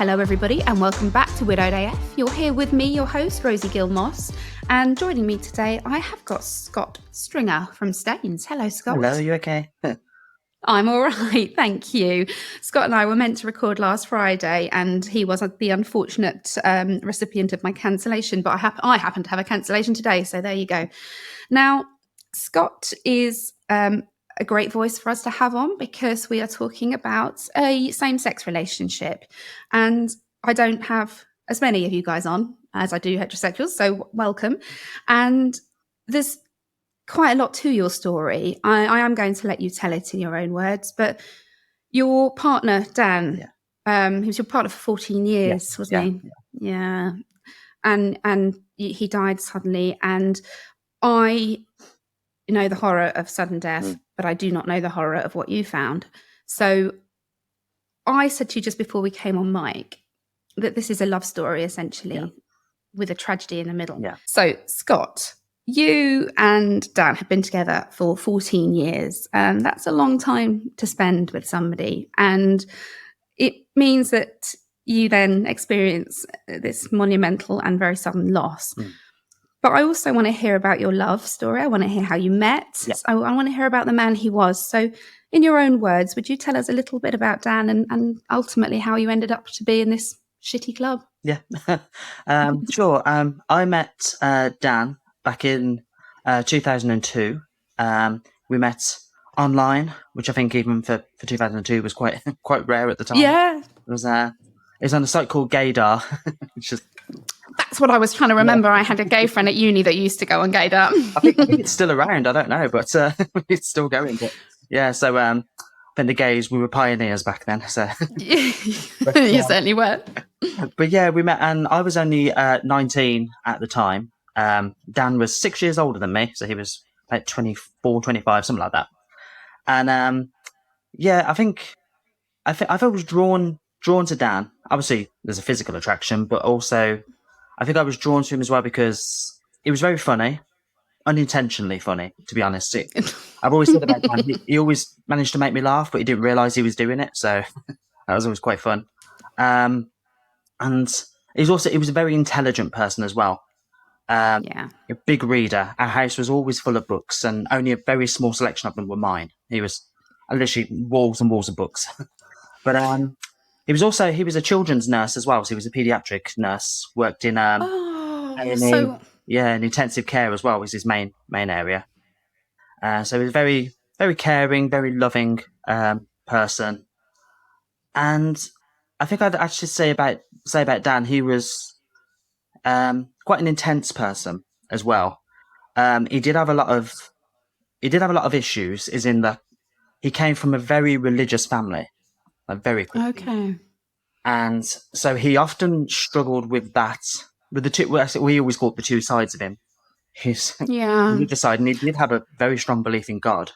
Hello everybody and welcome back to Widowed AF. You're here with me, your host, Rosie Gill-Moss, and joining me today I have got Scott Stringer from Staines. Hello, Scott. Hello, are you okay? I'm all right, thank you. Scott and I were meant to record last Friday and he was the unfortunate recipient of my cancellation, but I happen to have a cancellation today, so there you go. Now, Scott is a great voice for us to have on because we are talking about a same-sex relationship, and I don't have as many of you guys on as I do heterosexuals, so welcome. And there's quite a lot to your story. I am going to let you tell it in your own words, but your partner Dan, he was your partner for 14 years, wasn't he? Yeah. And he died suddenly, and I know the horror of sudden death, but I do not know the horror of what you found. So I said to you just before we came on mic that this is a love story, essentially, with a tragedy in the middle. Yeah. So, Scott, you and Dan have been together for 14 years, and that's a long time to spend with somebody. And it means that you then experience this monumental and very sudden loss. But I also want to hear about your love story. I want to hear how you met. Yeah. I want to hear about the man he was. So in your own words, would you tell us a little bit about Dan and ultimately how you ended up to be in this shitty club? Yeah, sure. I met Dan back in 2002. We met online, which I think even for 2002 was quite rare at the time. Yeah. It was on a site called Gaydar, which is... That's what I was trying to remember. Yeah. I had a gay friend at uni that used to go on Gaydar. I think it's still around. I don't know, but it's still going. But yeah, so I think the gays, we were pioneers back then. So but, you certainly were. But yeah, we met, and I was only 19 at the time. Dan was 6 years older than me, so he was like 24, 25, something like that. And yeah, I think I was drawn to Dan. Obviously, there's a physical attraction, but also I think I was drawn to him as well because he was very funny, unintentionally funny, to be honest. I've always said about Dan, he always managed to make me laugh, but he didn't realise he was doing it, so that was always quite fun. And he was a very intelligent person as well. A big reader. Our house was always full of books, and only a very small selection of them were mine. He was literally walls and walls of books. But he was a children's nurse as well. So he was a paediatric nurse. Worked in in intensive care as well. Was his main area. So he was very, very caring, very loving person. And I think I'd actually say about Dan, he was quite an intense person as well. He did have a lot of issues. Is in that he came from a very religious family. Very quickly. Okay. And so he often struggled with that, with the two, we always call it the two sides of him. His religious side, and he did have a very strong belief in God.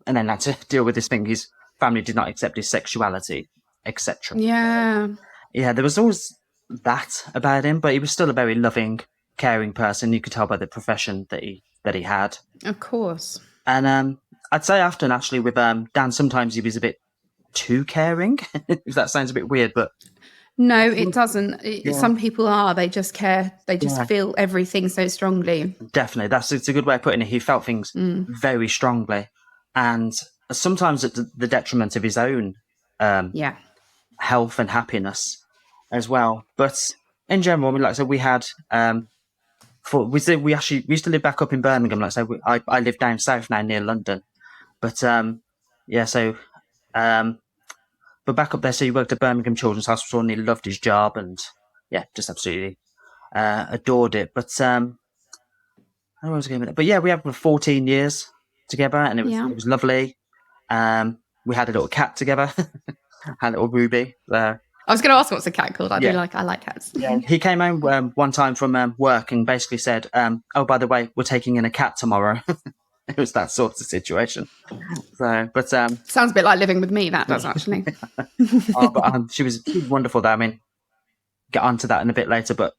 And then had to deal with this thing, his family did not accept his sexuality, etc. Yeah. Yeah, there was always that about him, but he was still a very loving, caring person. You could tell by the profession that he had. Of course. And I'd say often, actually, with Dan, sometimes he was a bit too caring, if that sounds a bit weird, but no, it doesn't. Some people are, they just care, they just feel everything so strongly. Definitely, it's a good way of putting it. He felt things very strongly, and sometimes at the detriment of his own health and happiness as well. But in general, I mean, like I said, we had we used to live back up in Birmingham. Like I said, I live down south now near London, but but back up there, so he worked at Birmingham Children's Hospital and he loved his job and, just absolutely adored it. But I was going with that. But yeah, we had 14 years together and it was lovely. We had a little cat together, a little Ruby. I was going to ask what's a cat called. I like cats. Yeah, he came home one time from work and basically said, "Oh, by the way, we're taking in a cat tomorrow." It was that sort of situation. So, but sounds a bit like living with me. That does actually. She was wonderful. Though, I mean, get onto that in a bit later. But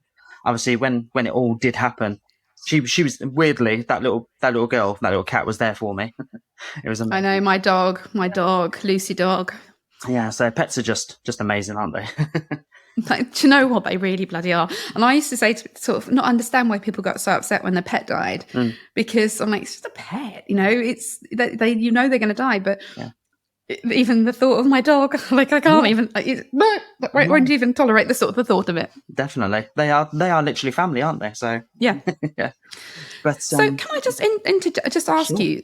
obviously, when it all did happen, she was weirdly that little girl, that little cat was there for me. It was amazing. I know my dog, Lucy dog. Yeah, so pets are just amazing, aren't they? Like, do you know what? They really bloody are. And I used to say to sort of not understand why people got so upset when their pet died, Mm, because I'm like, it's just a pet, it's they you know they're going to die, but yeah, even the thought of my dog, like I can't yeah, even, won't yeah, even tolerate the thought of it. definitely. They are literally family, aren't they? So Yeah. yeah, but So can I just ask sure. you,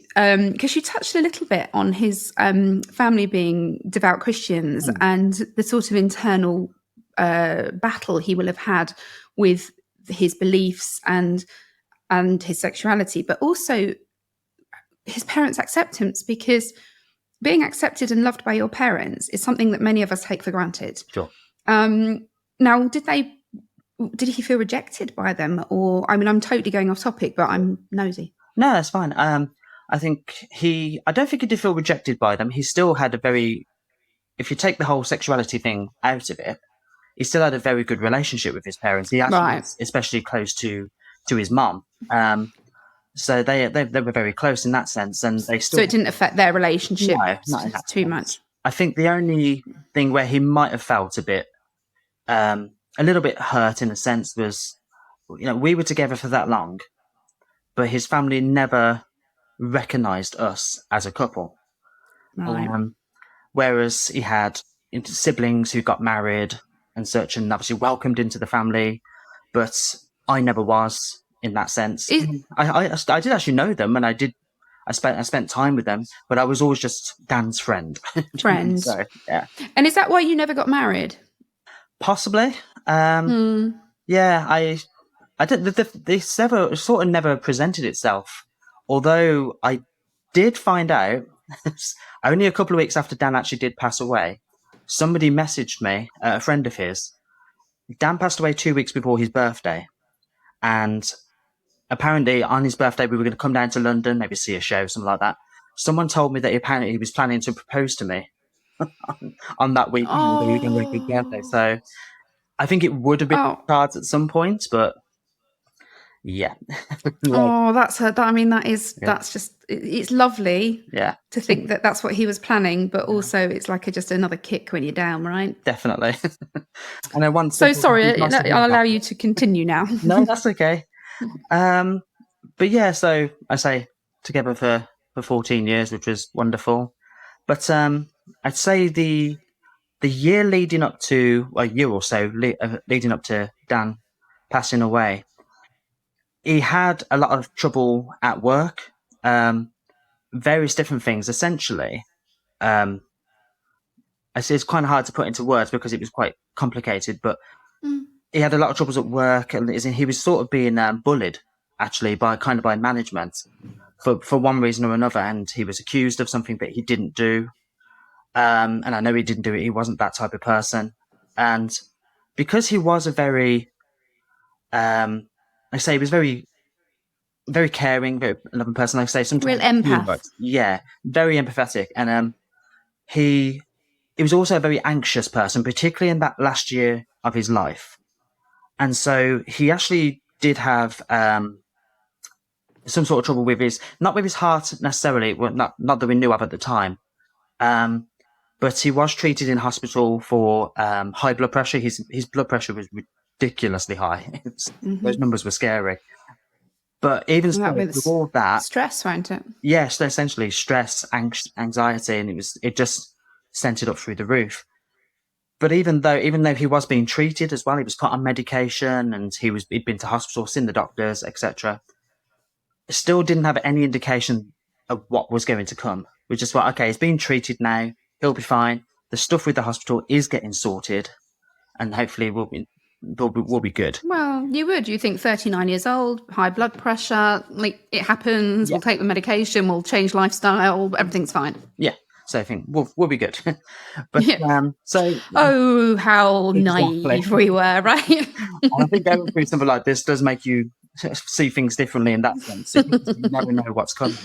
because you touched a little bit on his family being devout Christians Mm, and the sort of internal battle he will have had with his beliefs and his sexuality, but also his parents' acceptance, because being accepted and loved by your parents is something that many of us take for granted. sure. Now, did he feel rejected by them? Or, I mean, I'm totally going off topic, but I'm nosy. No, that's fine. I think I don't think he did feel rejected by them. He still had a very, if you take the whole sexuality thing out of it, he still had a very good relationship with his parents. He actually Right. was especially close to his mum. So they were very close in that sense, and they So still it didn't affect their relationship no, not in that too sense. much. I think the only thing where he might have felt a little bit hurt in a sense was, we were together for that long, but his family never recognised us as a couple. Right. Um, Whereas he had siblings who got married and such, and obviously welcomed into the family, but I never was in that sense. Is, I did actually know them, and I spent time with them, but I was always just Dan's friend. friends. So yeah, And is that why you never got married? possibly. Um, Hmm. yeah, I did. This never sort of never presented itself. Although I did find out only a couple of weeks after Dan actually did pass away. Somebody messaged me, a friend of his. Dan passed away 2 weeks before his birthday, and apparently on his birthday we were going to come down to London, maybe see a show, something like that. Someone told me that apparently he was planning to propose to me on that week. We were going to make his birthday, Oh. so I think it would have been Oh. cards at some point, but yeah, like, Oh, that's her. I mean, yeah, that's just, it's lovely yeah, to think that that's what he was planning, but also it's like just another kick when you're down, right? definitely. And I once So sorry, it's nice to hear I'll allow that. you to continue now. No, that's okay. Um, but yeah, so I say together for 14 years, which was wonderful. But I'd say the year leading up to a year or so leading up to Dan passing away, he had a lot of trouble at work. Various different things. Essentially, um, it's kind of hard to put into words because it was quite complicated. But Mm. he had a lot of troubles at work, and he was sort of being bullied actually by management for one reason or another, and he was accused of something that he didn't do. And I know he didn't do it. He wasn't that type of person, and because he was a very, I say he was very, very caring, very loving person. Like I say, Real sometimes too empath. much. Yeah, very empathetic, and he he was also a very anxious person, particularly in that last year of his life. And so he actually did have some sort of trouble with not with his heart necessarily, well, not that we knew of at the time. Um, but he was treated in hospital for high blood pressure. His blood pressure was ridiculously high. Those numbers were scary. But even That so, through was all that, stress, won't it? yes, essentially stress, anxiety, and it just sent it up through the roof. But even though he was being treated as well, he was put on medication, and he'd been to hospital, seen the doctors, etc. Still didn't have any indication of what was going to come. We just thought, okay, he's being treated now, he'll be fine. The stuff with the hospital is getting sorted, and hopefully we'll be good. Well, you would. You think 39 years old, high blood pressure, like it happens, Yeah, we'll take the medication, we'll change lifestyle, everything's fine. yeah. So I think we'll be good. But Yeah. so Oh, how exactly, naive we were, right? and I think going through something like this does make you see things differently in that sense. You never know what's coming.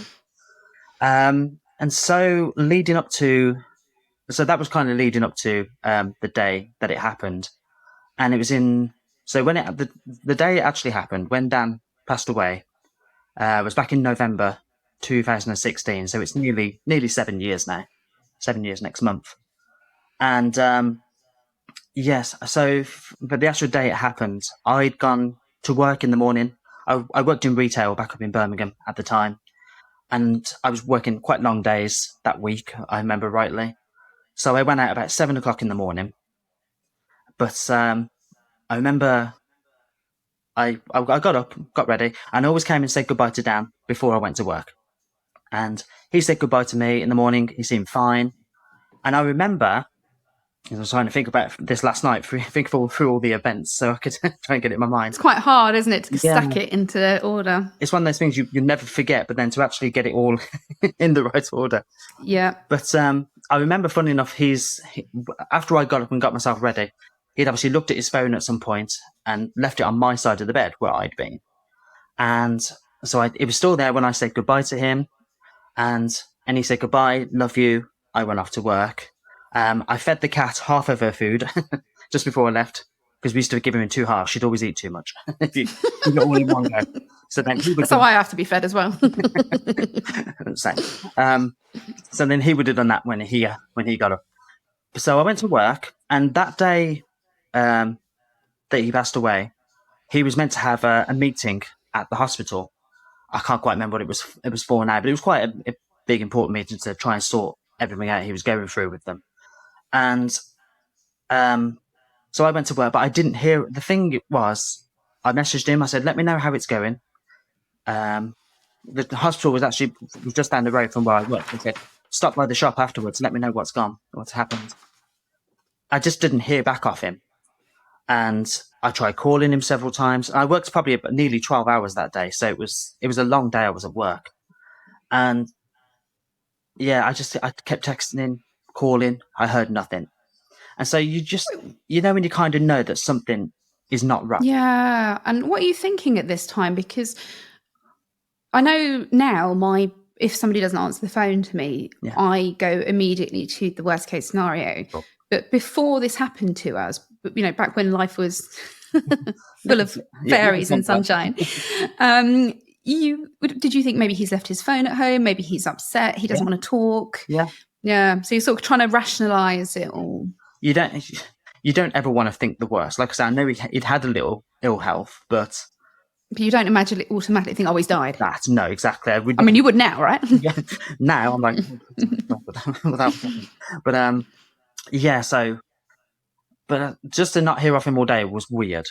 And so so that was kind of leading up to the day that it happened, and it was so when the day it actually happened, when Dan passed away, was back in November 2016. So it's nearly 7 years now, 7 years next month. And yes, so but the actual day it happened, I'd gone to work in the morning. I worked in retail back up in Birmingham at the time, and I was working quite long days that week, I remember rightly. So I went out about 7 o'clock in the morning. But I remember I got up, got ready, and I always came and said goodbye to Dan before I went to work. And he said goodbye to me in the morning. He seemed fine. And I remember, I was trying to think about this last night, think through all the events so I could try and get it in my mind. It's quite hard, isn't it, to Yeah. stack it into order? It's one of those things you never forget, but then to actually get it all in the right order. Yeah. But I remember, funny enough, after I got up and got myself ready, he'd obviously looked at his phone at some point and left it on my side of the bed where I'd been. And so it was still there when I said goodbye to him. And he said, goodbye, love you. I went off to work. I fed the cat half of her food just before I left, because we used to give him in two halves. She'd always eat too much. if you got all in one go. So then that's how I have to be fed as well. Same. So then he would have done that when he got up. So I went to work, and that day that he passed away, he was meant to have a meeting at the hospital. I can't quite remember what it was for now, but it was quite a big, important meeting to try and sort everything out he was going through with them. And so I went to work, but I didn't hear. The thing was, I messaged him. I said, let me know how it's going. The hospital was just down the road from where I worked. He said, stop by the shop afterwards. Let me know what's happened. I just didn't hear back off him. And I tried calling him several times. I worked probably nearly 12 hours that day. So it was a long day I was at work. And yeah, I kept texting him, calling. I heard nothing. And so when you kind of know that something is not right. Yeah. And what are you thinking at this time? Because I know now if somebody doesn't answer the phone to me, I go immediately to the worst case scenario. Cool. But before this happened to us, back when life was full of fairies and sunshine, did you think maybe he's left his phone at home? Maybe he's upset. He doesn't want to talk. Yeah. Yeah. So you're sort of trying to rationalize it all. You don't ever want to think the worst. Like I said, I know he'd had a little ill health, but you don't automatically think, he's died. No, exactly. I mean, you would now, right? Yeah. Now I'm like, but yeah. So, but just to not hear off him all day was weird.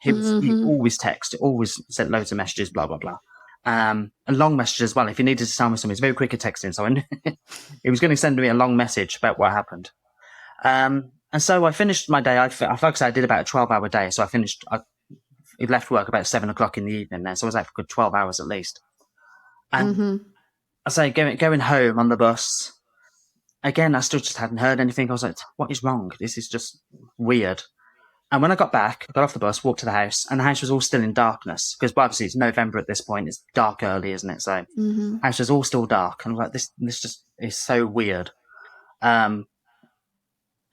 He always texted, always sent loads of messages, blah blah blah, and long messages as well. If he needed to tell me something, he's very quick at texting. So I knew he was going to send me a long message about what happened. And so I finished my day. Like I said, I did about a 12-hour day. So he left work about 7 o'clock in the evening there. So I was out for a good 12 hours at least. And I say going home on the bus, again, I still just hadn't heard anything. I was like, what is wrong? This is just weird. And when I got back, got off the bus, walked to the house, and the house was all still in darkness. Because obviously it's November at this point. It's dark early, isn't it? So the house was all still dark. And I was like, this just is so weird.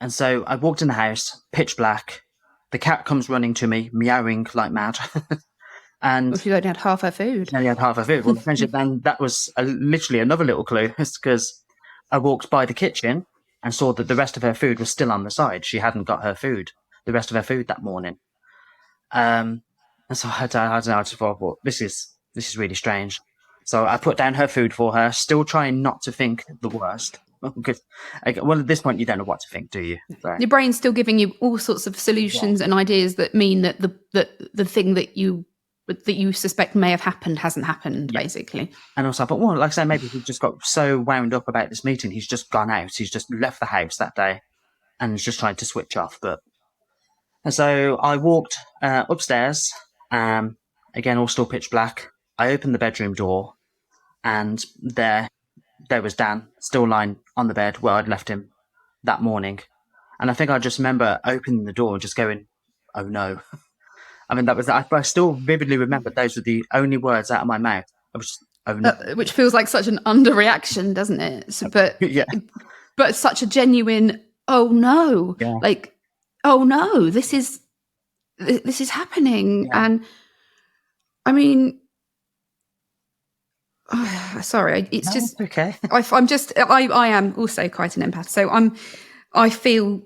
And so I walked in the house, pitch black. The cat comes running to me, meowing like mad. And if you only had half her food. Only had half her food. Well, then that was literally another little clue, because I walked by the kitchen and saw that the rest of her food was still on the side. She hadn't got the rest of her food that morning. And so I don't know, I just thought, well, this is really strange. So I put down her food for her, still trying not to think the worst. Because, well, at this point, you don't know what to think, do you? Right. Your brain's still giving you all sorts of solutions and ideas that mean that the thing that you suspect may have happened hasn't happened, basically. And also I thought, well, like I say, maybe he just got so wound up about this meeting, he's just gone out. He's just left the house that day and is just trying to switch off. And so I walked upstairs, again, all still pitch black. I opened the bedroom door, and there was Dan, still lying on the bed where I'd left him that morning. And I think I just remember opening the door and just going, oh no. I mean, I still vividly remember those were the only words out of my mouth. I was, oh no. Which feels like such an underreaction, doesn't it? So, but such a genuine, oh no. Yeah. Like, oh no, this is happening. Yeah. And I mean, sorry, it's just okay. I am also quite an empath, so I feel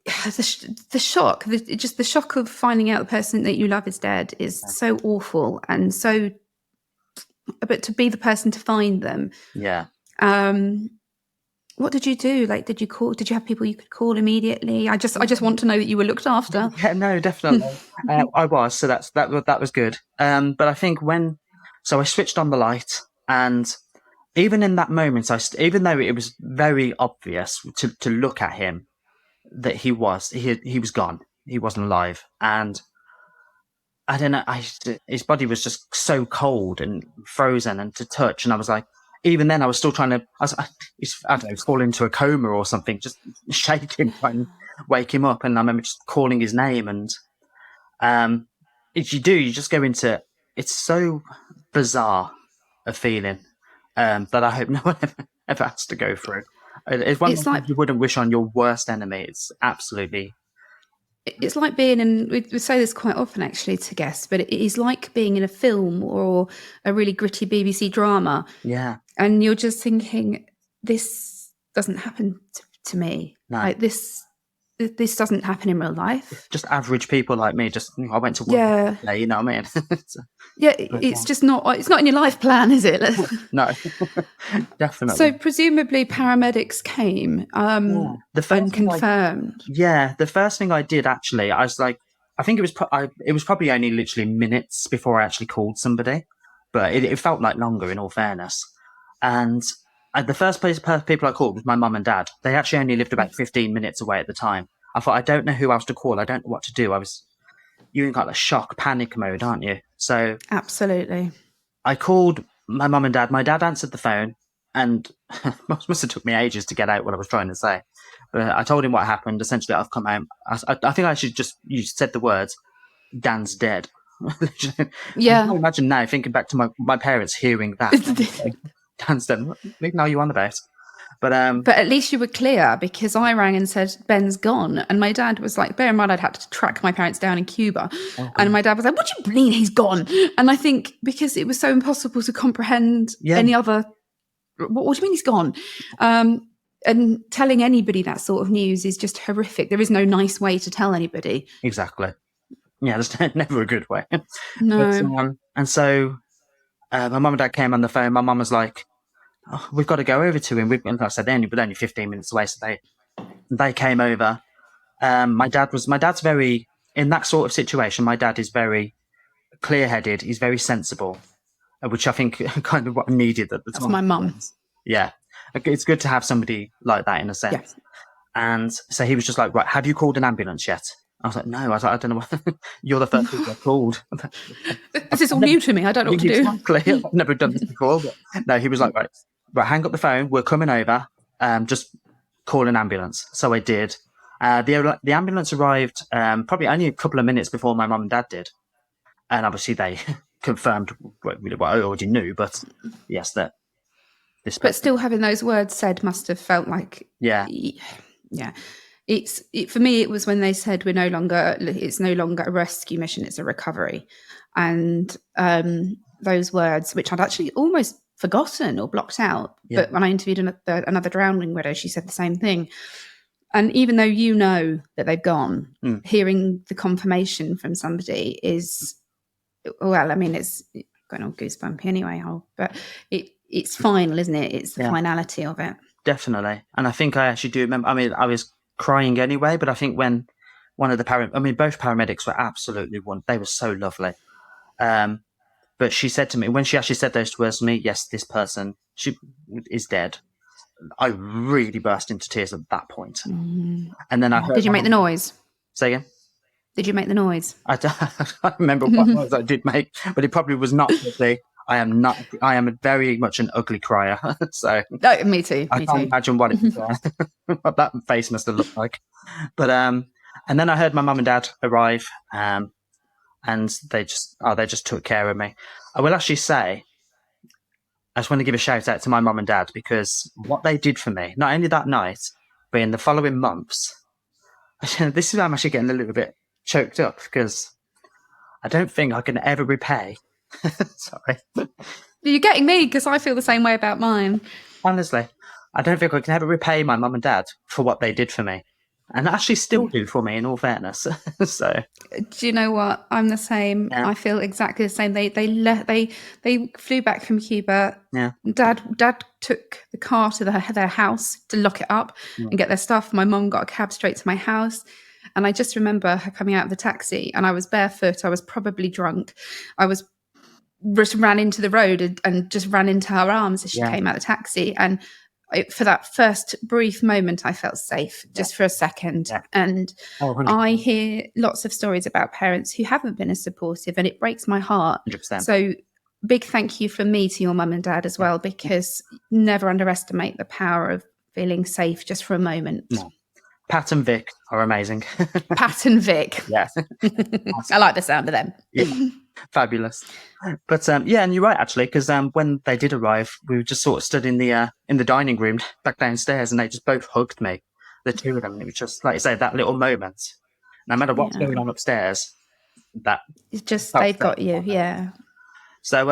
the shock, just the shock of finding out the person that you love is dead is so awful, and so. But to be the person to find them. Yeah. What did you do? Like, did you call? Did you have people you could call immediately? I just want to know that you were looked after. Yeah, no, definitely. I was, so that was good. But I think so I switched on the light, and even in that moment, even though it was very obvious to look at him that he was gone, he wasn't alive, and I don't know, his body was just so cold and frozen, and to touch, and I was like, even then, I was still trying to, I don't know, fall into a coma or something, just shaking, trying to wake him up, and I remember just calling his name, and you just go into, it's so bizarre a feeling that I hope no one ever has to go through. It's one thing you wouldn't wish on your worst enemy. It's absolutely. It's like being in, we say this quite often actually to guests, but it is like being in a film or a really gritty BBC drama. Yeah. And you're just thinking, this doesn't happen to me. No. Like this doesn't happen in real life. Just average people like me. I went to work today, you know what I mean? It's just not. It's not in your life plan, is it? No, definitely. So presumably paramedics came and confirmed. The first thing I did actually, I was like, I think it was probably only literally minutes before I actually called somebody, but it felt like longer in all fairness. And the first people I called was my mum and dad. They actually only lived about 15 minutes away at the time. I thought, I don't know who else to call. I don't know what to do. You're in kind of shock, panic mode, aren't you? So absolutely. I called my mum and dad. My dad answered the phone, and must have took me ages to get out what I was trying to say. But I told him what happened. Essentially, I've come home. I think you said the words, Dan's dead. Yeah. I can imagine now, thinking back to my parents hearing that. Dan's dead. What are you on about? But at least you were clear, because I rang and said, Ben's gone. And my dad was like, bear in mind, I'd had to track my parents down in Cuba. Okay. And my dad was like, what do you mean he's gone? And I think because it was so impossible to comprehend any other, what do you mean he's gone? And telling anybody that sort of news is just horrific. There is no nice way to tell anybody. Exactly. Yeah, there's never a good way. No. But, and so my mum and dad came on the phone. My mum was like, oh, we've got to go over to him. And I said, they're only 15 minutes away. So they came over. My dad's very, in that sort of situation, my dad is very clear-headed. He's very sensible, which I think kind of what I needed at the time. That's my mum. Yeah. It's good to have somebody like that in a sense. Yes. And so he was just like, right, have you called an ambulance yet? I was like, no. I was like, I don't know what, you're the first people I've called. This is all new to me. I don't know what to do. Exactly. I've never done this before. But no, he was like, right, hang up the phone. We're coming over. Just call an ambulance. So I did. The ambulance arrived probably only a couple of minutes before my mum and dad did. And obviously they confirmed what I already knew, but yes, that this. But still having those words said must have felt like. Yeah. Yeah. For me, it was when they said it's no longer a rescue mission, it's a recovery. And those words, which I'd actually almost forgotten or blocked out. Yeah. But when I interviewed another drowning widow, she said the same thing. And even though you know that they've gone, hearing the confirmation from somebody is, well, I mean, it's going all goosebumpy anyway, but it's final, isn't it? It's the finality of it. Definitely. And I think I actually do remember, I mean, I was crying anyway, but I think when one of the both paramedics were absolutely they were so lovely. But she said to me, when she actually said those words to me, yes, this person, she is dead. I really burst into tears at that point. Mm. And then I heard. Did you make the noise? Say again? Did you make the noise? I remember what noise I did make, but it probably was not ugly. I am very much an ugly crier. So me too. I can't imagine what what that face must have looked like. But and then I heard my mum and dad arrive, and they just took care of me. I will actually say, I just want to give a shout out to my mum and dad, because what they did for me, not only that night, but in the following months. This is why I'm actually getting a little bit choked up, because I don't think I can ever repay. Sorry. You're getting me, because I feel the same way about mine. Honestly, I don't think I can ever repay my mum and dad for what they did for me, and actually still do for me. In all fairness, so Do you know what? I'm the same. yeah, I feel exactly the same. They flew back from Cuba. yeah, Dad took the car to their house to lock it up yeah, and get their stuff. My mum got a cab straight to my house. And I just remember her coming out of the taxi, and I was barefoot. I was probably drunk. I was just ran into the road and just ran into her arms as she yeah, came out of the taxi. And for that first brief moment, I felt safe yeah, just for a second. yeah. And Oh, I 100%. hear lots of stories about parents who haven't been as supportive, and it breaks my heart. 100%. So, big thank you from me to your mum and dad as Yeah. well, because never underestimate the power of feeling safe just for a moment. No. Pat and Vic are amazing. Pat and Vic. Yeah, I like the sound of them. yeah, fabulous. But yeah, and you're right actually, because when they did arrive, we were just sort of stood in the dining room back downstairs, and they just both hugged me, the two of them. And it was just like you say, that little moment. No matter what's Yeah. going on upstairs, that It's just felt they've safe. got you. Yeah. So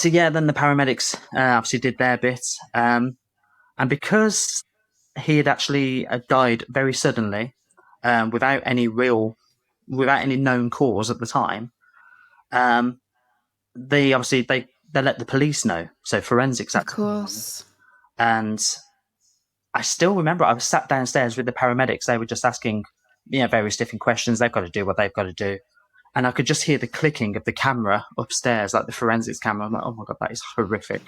yeah, then the paramedics obviously did their bit, and because he had actually died very suddenly, without any known cause at the time. They obviously they let the police know, so forensics Of had to come along. course. And I still remember I was sat downstairs with the paramedics. They were just asking, various different questions. They've got to do what they've got to do, and I could just hear the clicking of the camera upstairs, like the forensics camera. I'm like, oh my god, that is horrific.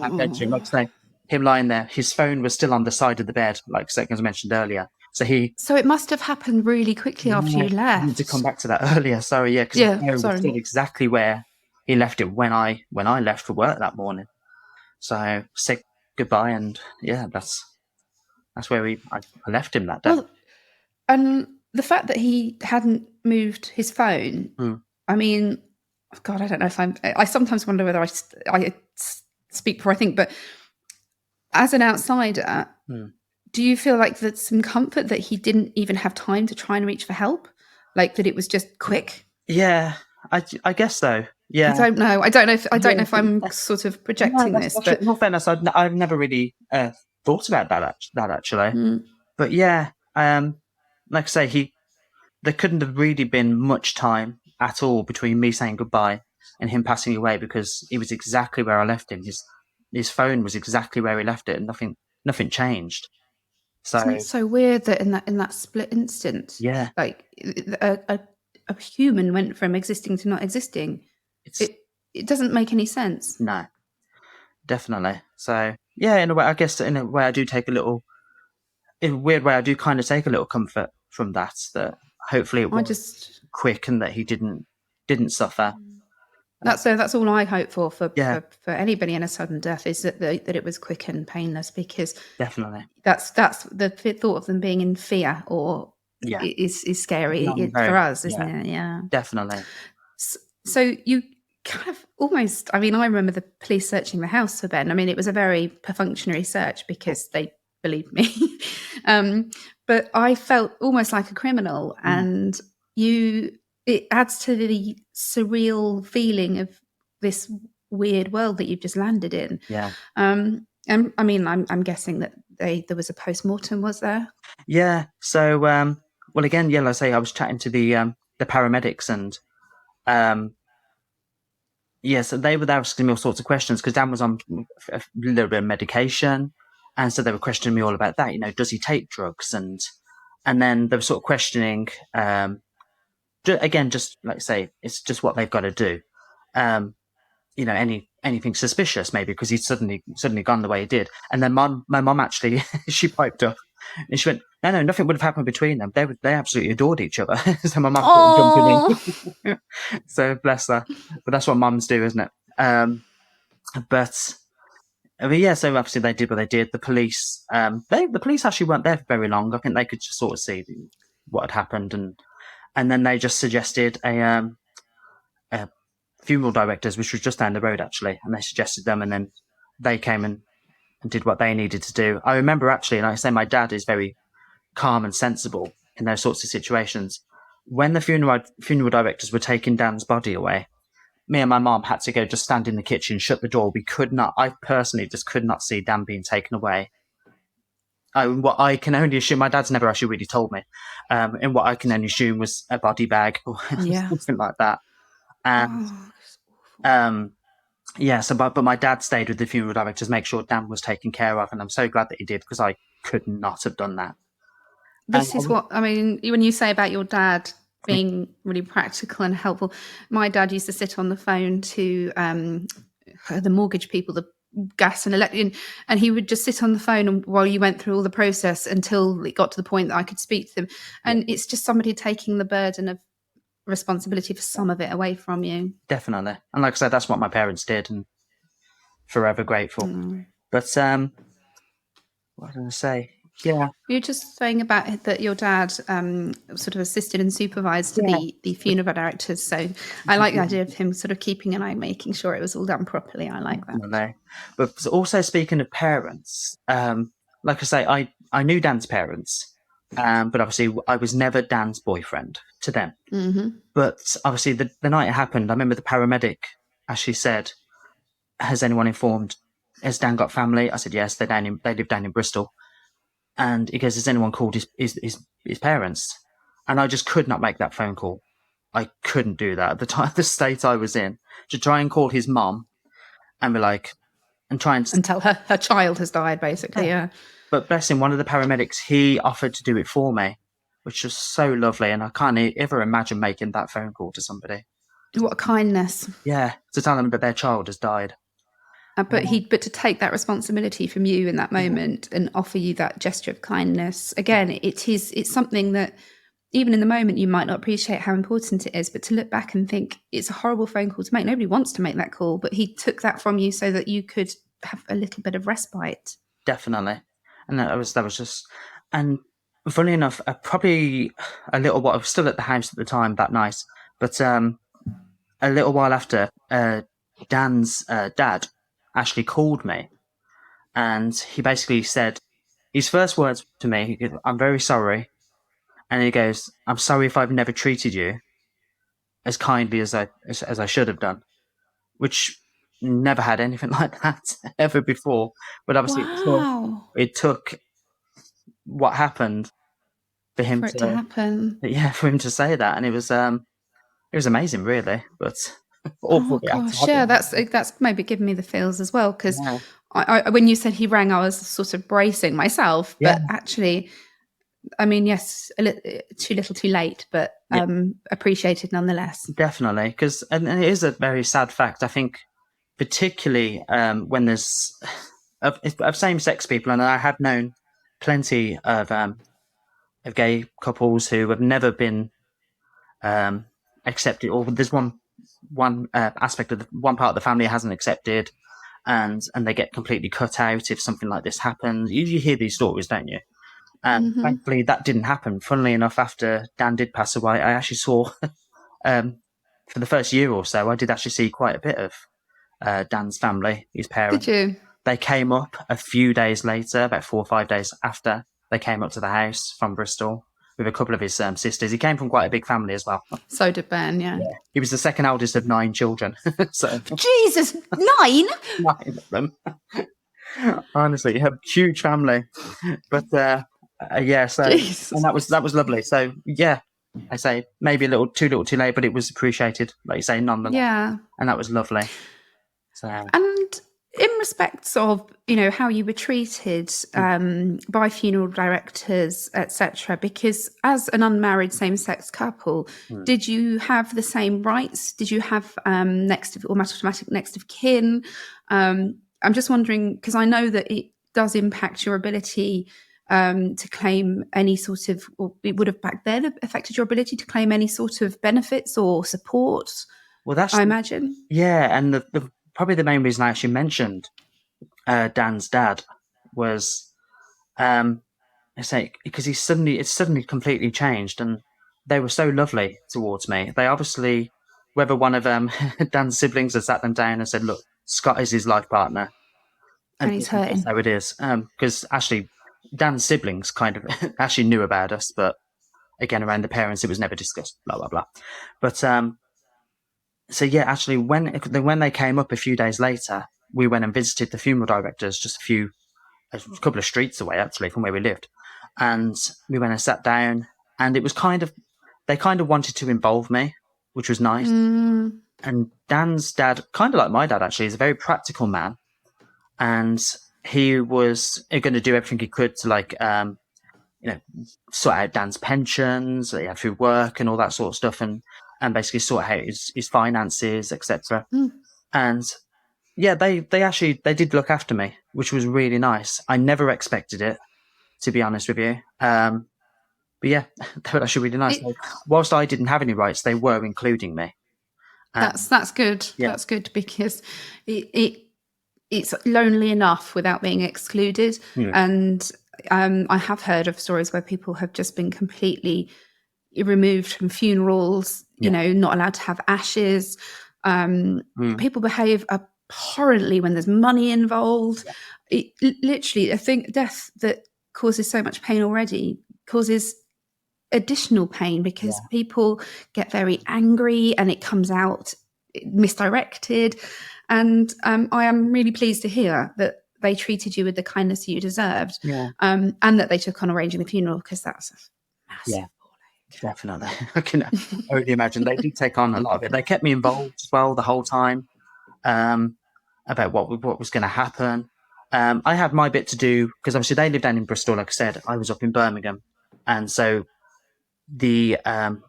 And then to him, like I say, him lying there, his phone was still on the side of the bed, like as mentioned earlier. So he So it must have happened really quickly after you I need to left. come back to that earlier. Sorry, yeah, because his Yeah, phone was sorry. still exactly where he left it when I left for work that morning. So said goodbye, and yeah, that's where I left him that day. Well, and the fact that he hadn't moved his phone, Mm. I mean, God, I don't know if I sometimes wonder whether I speak before I think, but as an outsider, Mm. do you feel like there's some comfort that he didn't even have time to try and reach for help? Like that it was just quick? Yeah, I guess so. Yeah, I don't know. I don't know if I'm Yeah. sort of No, projecting this, that's but in all fairness, I've never really thought about that actually. mm, But yeah, like I say, there couldn't have really been much time at all between me saying goodbye and him passing away, because he was exactly where I left him. His phone was exactly where he left it, and nothing changed. isn't So it so weird that in that split instant, yeah, like a human went from existing to not existing? it's It doesn't make any sense. no, definitely. So yeah, in a way, I guess in a way, in a weird way, I do kind of take a little comfort from that. That hopefully it I was just quick and that he didn't suffer. that's all I hope for Yeah, anybody in a sudden death is that that it was quick and painless, because definitely. that's the thought of them being in fear or Yeah, is scary for very, us, isn't yeah, it? Yeah. definitely. So you kind of almost, I mean, I remember the police searching the house for Ben. I mean, it was a very perfunctory search because they believed me. um, but I felt almost like a criminal, Mm, and it adds to the surreal feeling of this weird world that you've just landed in. yeah. And I mean, I'm guessing that there was a post-mortem, was there? Yeah. So, well, again, yeah, like I say, I was chatting to the paramedics, and yeah, so they were asking me all sorts of questions because Dan was on a little bit of medication, and so they were questioning me all about that. Does he take drugs? And then they were sort of questioning, again, just like I say, it's just what they've got to do. Anything suspicious maybe because he'd suddenly gone the way he did. And then my mum actually she piped up and she went, no, nothing would have happened between them. They absolutely adored each other. So my mum sort of jumping in. So bless her. But that's what mums do, isn't it? But I mean, yeah. So obviously they did what they did. The police, the police actually weren't there for very long. I think they could just sort of see what had happened, and then they just suggested a funeral directors, which was just down the road actually, and they suggested them, and then they came and did what they needed to do. I remember actually, and like I say, my dad is very calm and sensible in those sorts of situations. When the funeral directors were taking Dan's body away, me and my mom had to go just stand in the kitchen, shut the door. We could not. I personally just could not see Dan being taken away. What I can only assume, my dad's never actually really told me, and what I can only assume was a body bag or Yeah. something like that. And Oh, it's awful. yeah, so but my dad stayed with the funeral director to make sure Dan was taken care of, and I'm so glad that he did because I could not have done that. And This is what I mean when you say about your dad being really practical and helpful. My dad used to sit on the phone to the mortgage people, the gas and electric, and he would just sit on the phone while you went through all the process until it got to the point that I could speak to them. yeah, And it's just somebody taking the burden of responsibility for some of it away from you. definitely, and like I said, that's what my parents did, and forever grateful. Mm. But what was I going to say? Yeah, You're just saying about that your dad sort of assisted and supervised yeah. the funeral directors. So I like the idea of him sort of keeping an eye, making sure it was all done properly. I like that. Definitely. But also speaking of parents, like I say, I knew Dan's parents, but obviously I was never Dan's boyfriend to them. Hmm. But obviously the night it happened, I remember the paramedic actually said, "Has anyone informed? Has Dan got family?" I said, "Yes, they live down in Bristol." And he goes, "Has anyone called his parents?" And I just could not make that phone call. I couldn't do that at the time, the state I was in, to try and call his mom and be like, and try and Until her child has died, basically. Yeah. But bless him, one of the paramedics, he offered to do it for me, which was so lovely. And I can't ever imagine making that phone call to somebody. What a kindness. Yeah, to tell them that their child has died. But to take that responsibility from you in that moment and offer you that gesture of kindness again, it's something that even in the moment you might not appreciate how important it is, but to look back and think it's a horrible phone call to make. Nobody wants to make that call, but he took that from you so that you could have a little bit of respite. Definitely. And that was just, and funny enough, probably a little while, I was still at the house at the time that night, but a little while after, Dan's dad actually called me, and he basically said, his first words to me, he goes, "I'm very sorry." And he goes, "I'm sorry if I've never treated you as kindly as I should have done," which never had anything like that ever before. But obviously, Wow. it took what happened for him For it to to, happen. yeah, for him to say that, and it was amazing, really. But awful Oh it had to gosh, yeah, happen. that's maybe given me the feels as well because Yeah, when you said he rang, I was sort of bracing myself, yeah, but actually, I mean, yes, too little, too late, but yeah, appreciated nonetheless. definitely. Because and it is a very sad fact. I think, particularly when there's of same-sex people, and I have known plenty of gay couples who have never been accepted, or there's one aspect of one part of the family hasn't accepted, and they get completely cut out if something like this happens. You hear these stories, don't you? And Hmm. thankfully, that didn't happen. Funnily enough, after Dan did pass away, I actually saw um, for the first year or so, I did actually see quite a bit of Dan's family, his Did parents. you? They came up a few days later, about 4 or 5 days after they came up to the house from Bristol with a couple of his sisters. He came from quite a big family as well. So did Ben, yeah. Yeah. He was the second eldest of 9 children. So Jesus, 9? 9 of them. Honestly, a huge family. But yeah, so Jesus. and that was lovely. So yeah, I say maybe a little too late, but it was appreciated, like you say, nonetheless. Yeah. And that was lovely. So And in respects of, how you were treated by funeral directors, etc., because as an unmarried same-sex couple, did you have the same rights? Did you have automatic next of kin? I'm just wondering, because I know that it does impact your ability to claim any sort of, or it would have back then affected your ability to claim any sort of benefits or support, well, that's I imagine. yeah, and the probably the main reason I actually mentioned Dan's dad was I say because it's suddenly completely changed, and they were so lovely towards me. They obviously, whether one of Dan's siblings had sat them down and said, "Look, Scott is his life partner," and And he's this is just hurting. how it is. Because actually, Dan's siblings kind of actually knew about us, but again, around the parents, it was never discussed. Blah blah blah. But So yeah, actually, when they came up a few days later, we went and visited the funeral directors just a couple of streets away, actually, from where we lived, and we went and sat down, and it was they kind of wanted to involve me, which was nice. Mm. And Dan's dad, kind of like my dad, actually, is a very practical man, and he was going to do everything he could to sort out Dan's pensions that he had through work and all that sort of stuff, and basically sort out his finances, etc. Mm. And yeah, they did look after me, which was really nice. I never expected it, to be honest with you. But yeah, they were actually really nice. Whilst I didn't have any rights, they were including me. That's good. Yeah. That's good, because it's lonely enough without being excluded. And I have heard of stories where people have just been completely removed from funerals, not allowed to have ashes. People behave abhorrently when there's money involved. Literally, I think death that causes so much pain already causes additional pain, because people get very angry and it comes out misdirected. And I am really pleased to hear that they treated you with the kindness you deserved, and that they took on arranging the funeral, because that's a massive definitely. I can only imagine. They did take on a lot of it. They kept me involved as well the whole time, about what was going to happen. I had my bit to do, because obviously they lived down in Bristol. Like I said, I was up in Birmingham, and so the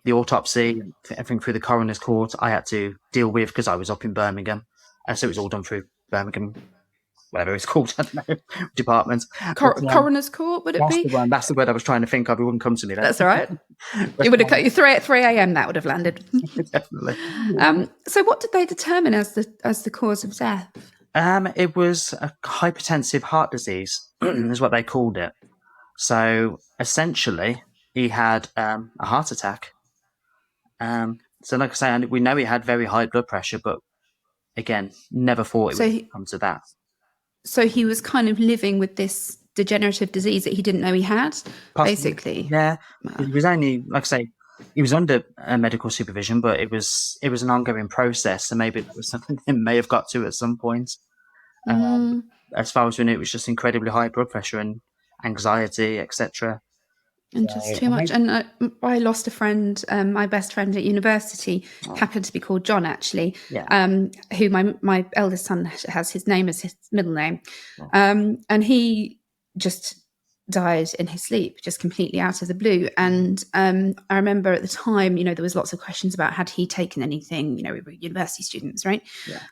autopsy, everything through the coroner's court, I had to deal with, because I was up in Birmingham, and so it was all done through Birmingham, whatever it's called, I don't know, department. Coroner's court, would it be? That's the word I was trying to think of. It wouldn't come to me. That's all right. It would have cut you 3 a.m. That would have landed. Definitely. So, what did they determine as the cause of death? It was a hypertensive heart disease, is what they called it. So essentially, he had a heart attack. So like I say, we know he had very high blood pressure, but again, never thought it would come to that. So he was kind of living with this degenerative disease that he didn't know he had, basically. Yeah. It was only, like I say, he was under medical supervision, but it was an ongoing process. So maybe that was something he may have got to at some point. As far as we knew, it was just incredibly high blood pressure and anxiety, etc. And just too much. And I lost a friend, my best friend at university, happened to be called John, actually, who my eldest son has his name as his middle name. And he just died in his sleep, just completely out of the blue. And I remember at the time, there was lots of questions about had he taken anything, we were university students, right?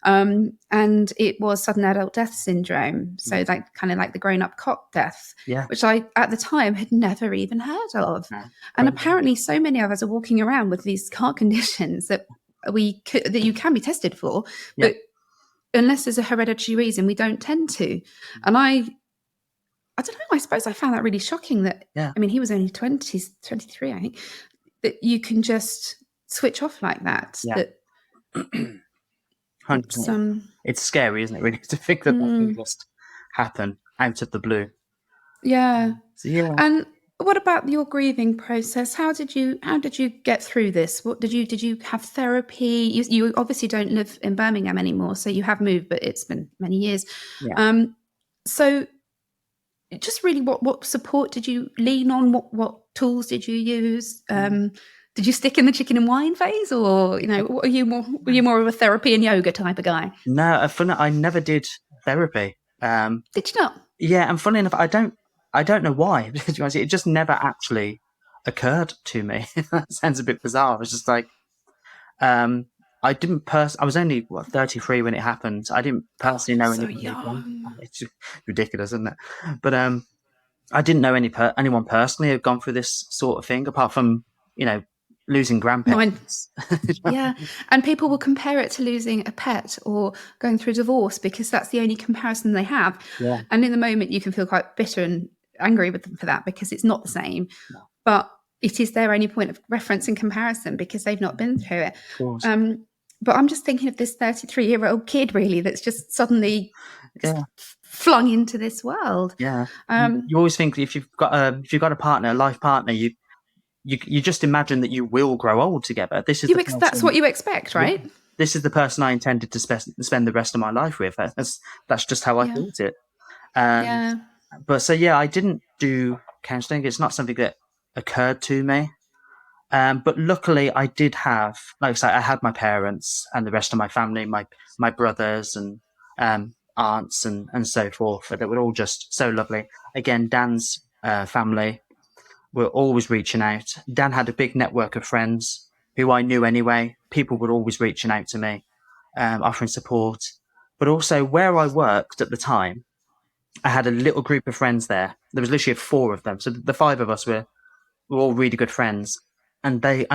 And it was sudden adult death syndrome. So kind of like the grown-up cop death, which I, at the time, had never even heard of. And apparently so many of us are walking around with these heart conditions that you can be tested for, but unless there's a hereditary reason, we don't tend to. And I don't know, I suppose I found that really shocking that, I mean, he was only 23, I think, that you can just switch off like that. That 100%. It's scary, isn't it, really, to think that can just happen out of the blue. Yeah. And what about your grieving process? How did you get through this? What did you have therapy? You obviously don't live in Birmingham anymore, so you have moved, but it's been many years. So just really, what support did you lean on? What tools did you use? Did you stick in the chicken and wine phase, or were you more of a therapy and yoga type of guy? No, I never did therapy. Did you not? Yeah, and funny enough, I don't know why. It just never actually occurred to me. That sounds a bit bizarre. It's just like, I didn't I was only 33 when it happened. I didn't personally know anyone. It's ridiculous, isn't it? But I didn't know anyone personally who had gone through this sort of thing, apart from losing grandparents. And people will compare it to losing a pet or going through a divorce, because that's the only comparison they have. And in the moment, you can feel quite bitter and angry with them for that, because it's not the same. But it is their only point of reference and comparison, because they've not been through it. Of course. But I'm just thinking of this 33-year-old kid, really, that's just suddenly flung into this world. You always think if you've got a partner, a life partner, you just imagine that you will grow old together. This is that's what you expect, right? this is the person I intended to spend the rest of my life with. That's just how I Yeah. thought it. Um, Yeah. but so yeah, I didn't do counselling. It's not something that occurred to me. But luckily, I did have, like I say, I had my parents and the rest of my family, my brothers and aunts and so forth. That were all just so lovely. Again, Dan's family were always reaching out. Dan had a big network of friends who I knew anyway. People were always reaching out to me, offering support. But also, where I worked at the time, I had a little group of friends there. There was literally 4 of them. So the 5 of us were all really good friends. And the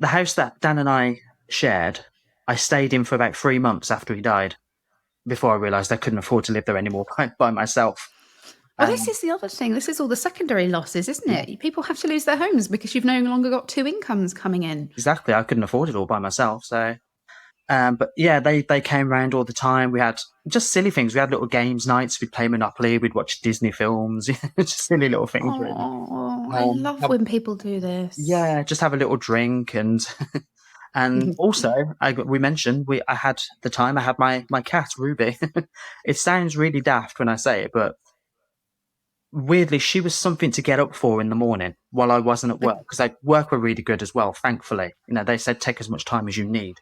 house that Dan and I shared, I stayed in for about 3 months after he died before I realised I couldn't afford to live there anymore by myself. Well, this is the other thing. This is all the secondary losses, isn't it? People have to lose their homes because you've no longer got 2 incomes coming in. Exactly. I couldn't afford it all by myself. So, but yeah, they came around all the time. We had just silly things. We had little games nights. We'd play Monopoly. We'd watch Disney films. Just silly little things, really. Oh, I love when people do this. Yeah, just have a little drink and also we mentioned I had my cat Ruby. It sounds really daft when I say it, but weirdly, she was something to get up for in the morning while I wasn't at work, because work were really good as well. Thankfully, they said take as much time as you need.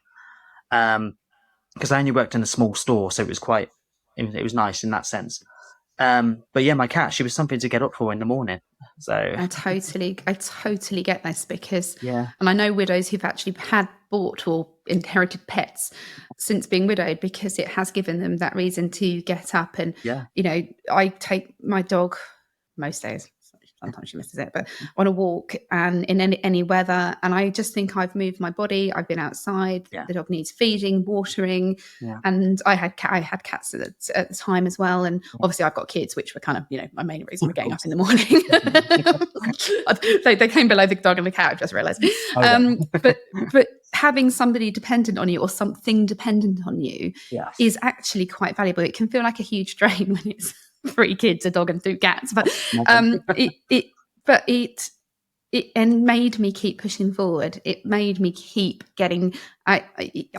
Because I only worked in a small store, so it was nice in that sense. But yeah, my cat, she was something to get up for in the morning. So I totally get this because, yeah, and I know widows who've actually had bought or inherited pets since being widowed, because it has given them that reason to get up. And, yeah, I take my dog most days. Sometimes she misses it, but on a walk and in any weather. And I just think I've moved my body. I've been outside. Yeah. The dog needs feeding, watering. Yeah. And I had cats at the time as well. And obviously I've got kids, which were kind of, my main reason for getting up in the morning. they came below the dog and the cat, I've just realised. But having somebody dependent on you or something dependent on you is actually quite valuable. It can feel like a huge drain when it's 3 kids, a dog and 2 cats, but it made me keep pushing forward. It made me keep getting. I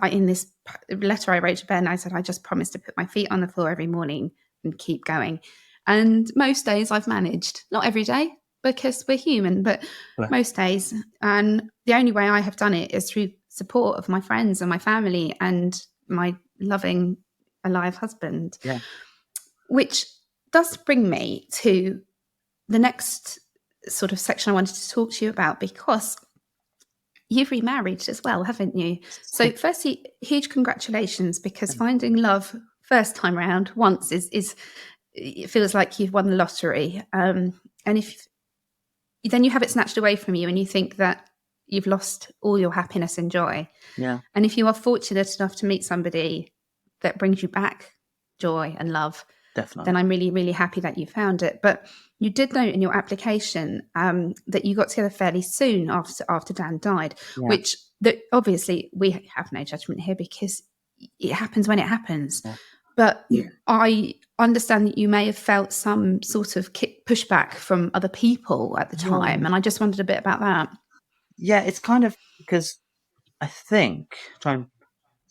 in this letter I wrote to Ben, I said I just promised to put my feet on the floor every morning and keep going. And most days I've managed, not every day because we're human, but most days. And the only way I have done it is through support of my friends and my family and my loving, alive husband. Yeah. Which does bring me to the next sort of section I wanted to talk to you about, because you've remarried as well, haven't you? So firstly, huge congratulations, because finding love first time round once is it feels like you've won the lottery. And if then you have it snatched away from you and you think that you've lost all your happiness and joy. Yeah. And if you are fortunate enough to meet somebody that brings you back joy and love, definitely, then I'm really, really happy that you found it. But you did note in your application that you got together fairly soon after Dan died, which obviously we have no judgment here because it happens when it happens. Yeah. But I understand that you may have felt some sort of pushback from other people at the time. And I just wondered a bit about that. Yeah, it's kind of because I think, try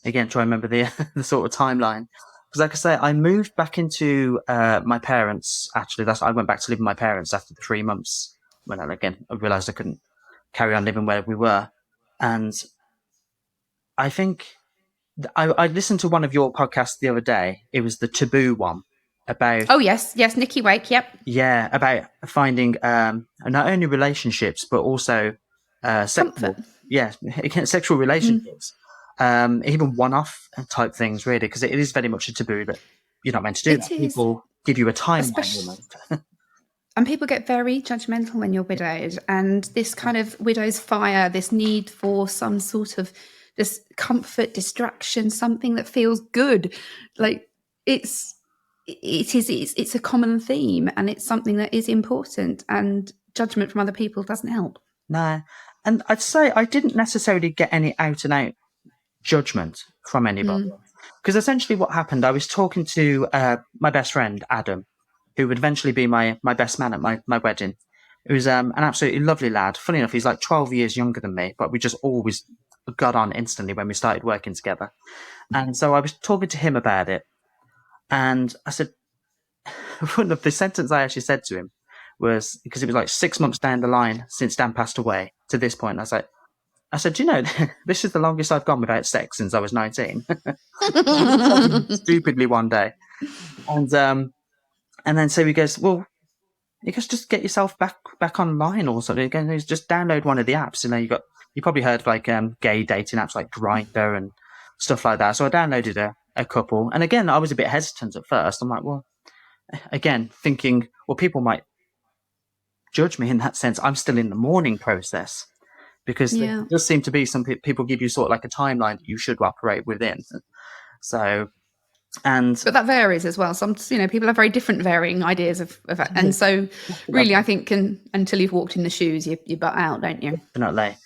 and remember the sort of timeline. Because like I say, I moved back into my parents. Actually, I went back to live with my parents after the 3 months when I realised I couldn't carry on living where we were. And I think I listened to one of your podcasts the other day. It was the taboo one about. Oh yes, Nikki Wake. Yep. Yeah, about finding not only relationships but also sexual. Yeah, sexual relationships. Even one-off type things, really, because it is very much a taboo that you're not meant to do that. People give you a timeline. And people get very judgmental when you're widowed. And this kind of widow's fire, this need for some sort of this comfort, distraction, something that feels good. Like it's a common theme, and it's something that is important, and judgment from other people doesn't help. No. And I'd say I didn't necessarily get any out and out judgment from anybody, because essentially what happened, I was talking to my best friend Adam, who would eventually be my best man at my wedding. He was an absolutely lovely lad. Funny enough, he's like 12 years younger than me, but we just always got on instantly when we started working together. And so I was talking to him about it, and I said, one of the sentence I actually said to him was, because it was like 6 months down the line since Dan passed away to this point. I said, do you know, this is the longest I've gone without sex since I was 19. Stupidly one day. And then so he goes, well, you guys just get yourself back online or something. Again, just download one of the apps. You probably heard of like gay dating apps like Grindr and stuff like that. So I downloaded a couple. And again, I was a bit hesitant at first. I'm like, well, again, thinking, well, people might judge me in that sense. I'm still in the mourning process, because there does seem to be some people give you sort of like a timeline that you should operate within. So, but that varies as well. Some, people have very different varying ideas of that. And so really, I think until you've walked in the shoes, you butt out, don't you? Definitely.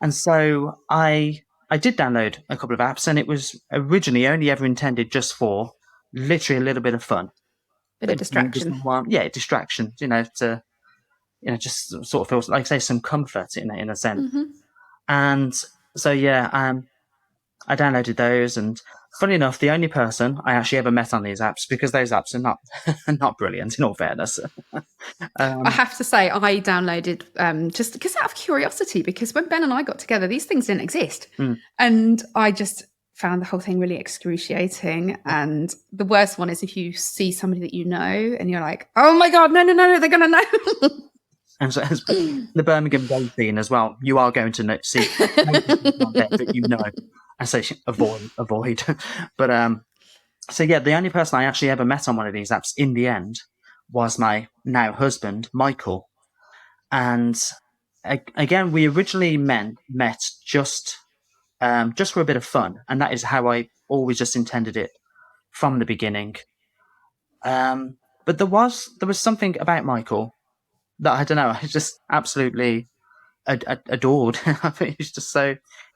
And so I did download a couple of apps, and it was originally only ever intended just for literally a little bit of fun. Bit of distraction. Distraction, to just sort of feels like, say, some comfort in a sense. Mm-hmm. And so I downloaded those, and funny enough, the only person I actually ever met on these apps, because those apps are not brilliant, in all fairness. I have to say, I downloaded just because out of curiosity, because when Ben and I got together, these things didn't exist. And I just found the whole thing really excruciating. And the worst one is if you see somebody that you know and you're like, oh my God, no, they're going to know. And so the Birmingham gay scene as well, you are going to see that you know. I say avoid. But so yeah, the only person I actually ever met on one of these apps in the end was my now husband, Michael. And again, we originally met just for a bit of fun, and that is how I always just intended it from the beginning. But there was something about Michael that I don't know, I just absolutely adored. I think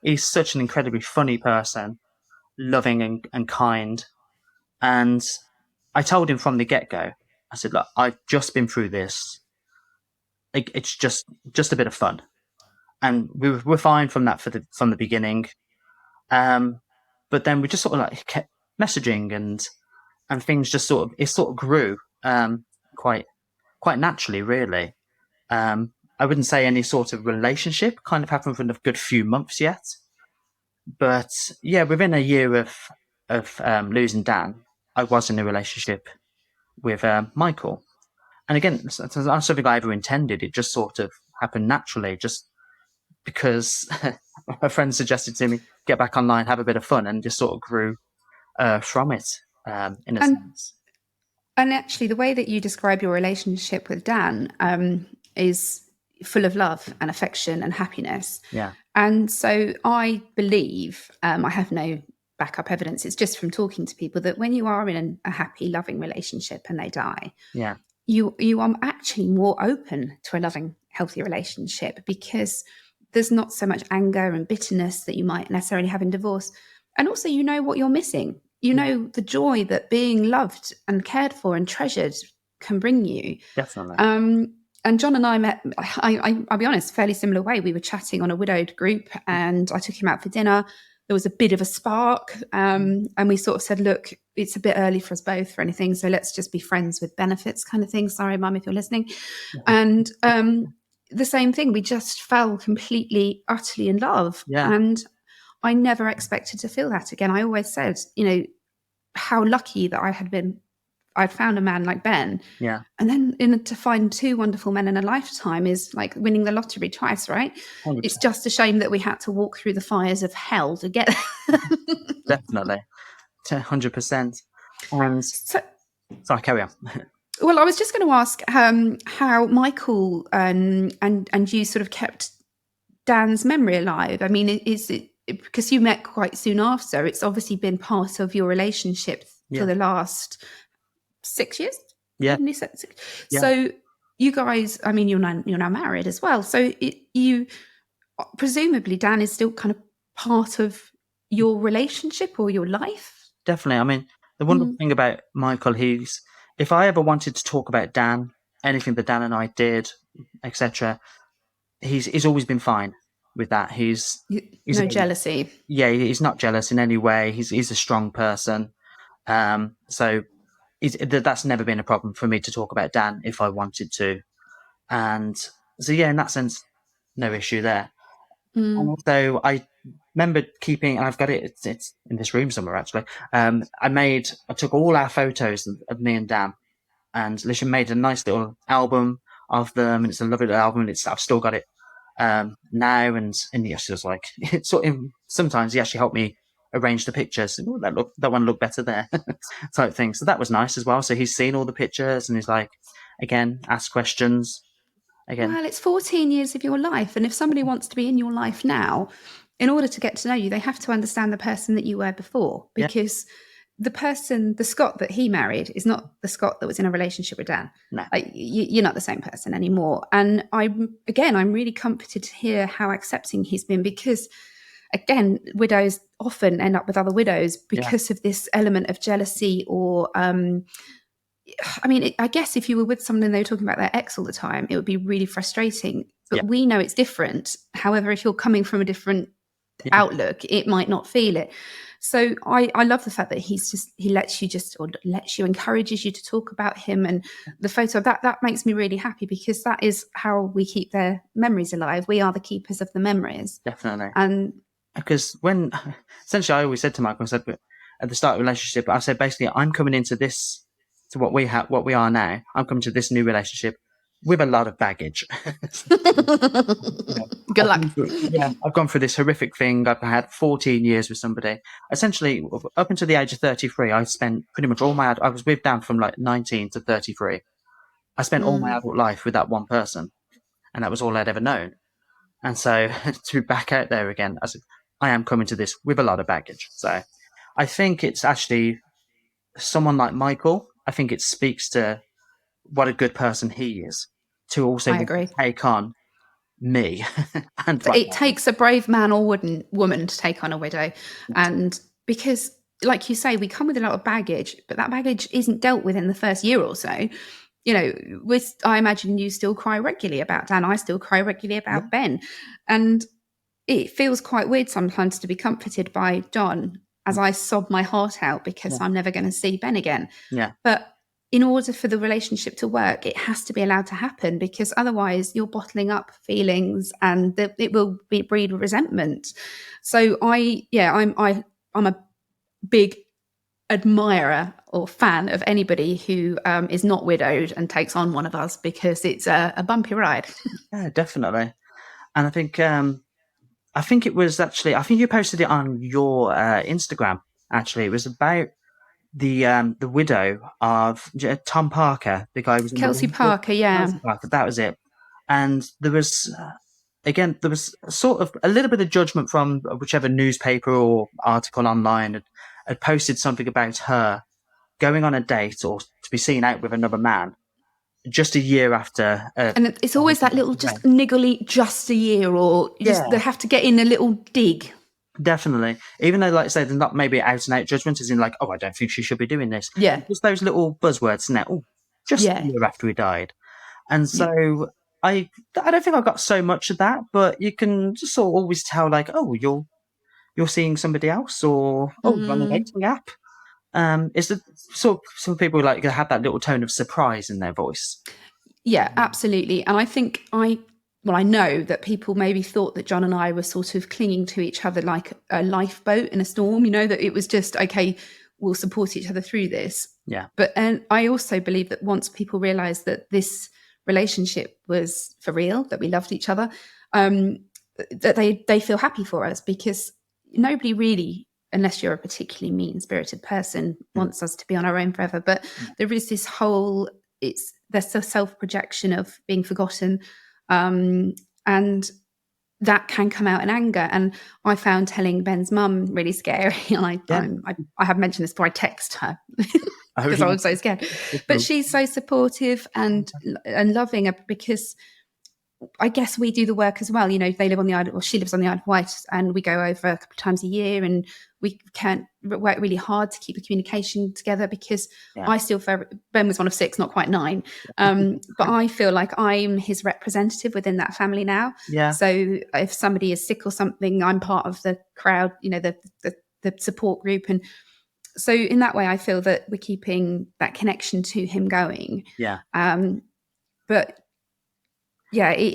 he's such an incredibly funny person, loving and kind. And I told him from the get-go, I said, look, I've just been through this. It's just a bit of fun. And we're fine from that from the beginning. But then we just sort of like kept messaging, and things just sort of grew quite naturally, really. I wouldn't say any sort of relationship kind of happened for a good few months yet. But yeah, within a year of losing Dan, I was in a relationship with Michael. And again, it's not something I ever intended. It just sort of happened naturally, just because a friend suggested to me, get back online, have a bit of fun, and just sort of grew from it in a sense. And actually, the way that you describe your relationship with Dan is full of love and affection and happiness. Yeah. And so I believe, I have no backup evidence, it's just from talking to people, that when you are in a happy, loving relationship and they die, you are actually more open to a loving, healthy relationship, because there's not so much anger and bitterness that you might necessarily have in divorce. And also, you know what you're missing. You know the joy that being loved and cared for and treasured can bring you. Definitely. And John and I met, I'll be honest, fairly similar way. We were chatting on a widowed group, and I took him out for dinner. There was a bit of a spark, and we sort of said, look, it's a bit early for us both for anything, so let's just be friends with benefits kind of thing. Sorry, Mum, if you're listening. And the same thing, we just fell completely, utterly in love. Yeah. And I never expected to feel that again. I always said, how lucky that I'd found a man like Ben. Yeah. And then to find two wonderful men in a lifetime is like winning the lottery twice, right? 100%. It's just a shame that we had to walk through the fires of hell to get there. Definitely. 100%. And sorry, carry on. Well, I was just going to ask how Michael and you sort of kept Dan's memory alive. I mean, is it because you met quite soon after? It's obviously been part of your relationship for the last 6 years. Yeah. So you guys, I mean, you're now married as well. So you presumably Dan is still kind of part of your relationship or your life. Definitely. I mean, the wonderful thing about Michael, if I ever wanted to talk about Dan, anything that Dan and I did, etc., he's always been fine. with that. He's a No very, jealousy. yeah, he's not jealous in any way. He's a strong person. So that's never been a problem for me to talk about Dan if I wanted to. And so, yeah, in that sense, no issue there. And also, I remember keeping, and I've got it, it's in this room somewhere actually. I took all our photos of me and Dan, and literally made a nice little album of them, and it's a lovely little album. And I've still got it now, and yes, it's like it's sort of sometimes he actually helped me arrange the pictures. Oh, that one looked better there, type thing. So that was nice as well. So he's seen all the pictures, and he's like, again, ask questions. Again, Well, it's 14 years of your life. And if somebody wants to be in your life now, in order to get to know you, they have to understand the person that you were before. Yeah. Because the Scott that he married is not the Scott that was in a relationship with Dan. No. You're not the same person anymore. And I'm really comforted to hear how accepting he's been, because again, widows often end up with other widows because of this element of jealousy or I mean, I guess if you were with someone and they were talking about their ex all the time, it would be really frustrating. But we know it's different. However, if you're coming from a different outlook, it might not feel it. So I love the fact that he encourages you to talk about him, and the photo that makes me really happy, because that is how we keep their memories alive. We are the keepers of the memories. Definitely. And because when essentially I always said to Michael, I said at the start of the relationship, I said basically I'm coming into this, to what we are now. I'm coming to this new relationship with a lot of baggage. Good luck. I've gone through this horrific thing. I've had 14 years with somebody. Essentially, up until the age of 33, I spent pretty much I was with Dan from like 19 to 33. I spent all my adult life with that one person, and that was all I'd ever known. And so to back out there again, I am coming to this with a lot of baggage. So I think it's actually someone like Michael. I think it speaks to what a good person he is to also take on me. And it takes a brave man or woman to take on a widow. And because, like you say, we come with a lot of baggage, but that baggage isn't dealt with in the first year or so. You know, I imagine you still cry regularly about Dan. I still cry regularly about Ben. And it feels quite weird sometimes to be comforted by John as I sob my heart out because I'm never going to see Ben again. Yeah. But in order for the relationship to work, it has to be allowed to happen, because otherwise you're bottling up feelings and it will breed resentment. So I'm a big admirer or fan of anybody who is not widowed and takes on one of us, because it's a bumpy ride. Yeah, definitely. And I think it was actually, I think you posted it on your Instagram. Actually, it was about the widow of Tom Parker, the guy who was Kelsey Parker, Kelsey Parker, that was it. And there was sort of a little bit of judgment from whichever newspaper or article online had posted something about her going on a date or to be seen out with another man just a year after. And it's always that little just niggly, just a year, or they have to get in a little dig. Definitely. Even though, like I say, there's not maybe out and out judgment, as in like, oh, I don't think she should be doing this. Yeah. Just those little buzzwords now. Oh, just a year after he died. And so I don't think I got so much of that, but you can just sort of always tell, like, oh, you're seeing somebody else, or you're on a dating app. Is the sort of some people like have that little tone of surprise in their voice. Yeah, absolutely. And I think I know that people maybe thought that John and I were sort of clinging to each other like a lifeboat in a storm, you know, that it was just, okay, we'll support each other through this. Yeah. And I also believe that once people realised that this relationship was for real, that we loved each other, that they feel happy for us, because nobody really, unless you're a particularly mean-spirited person, wants us to be on our own forever. But there is this whole, there's a self-projection of being forgotten, and that can come out in anger. And I found telling Ben's mum really scary. And I have mentioned this before. I text her because I was so scared. But she's so supportive and loving, because I guess we do the work as well. They live on the Isle, or she lives on the Isle of Wight, and we go over a couple of times a year, and we can't work really hard to keep the communication together, because Yeah. I still feel Ben was one of 6, not quite 9. But I feel like I'm his representative within that family now. Yeah. So if somebody is sick or something, I'm part of the crowd, the support group. And so in that way, I feel that we're keeping that connection to him going. Yeah. But yeah, it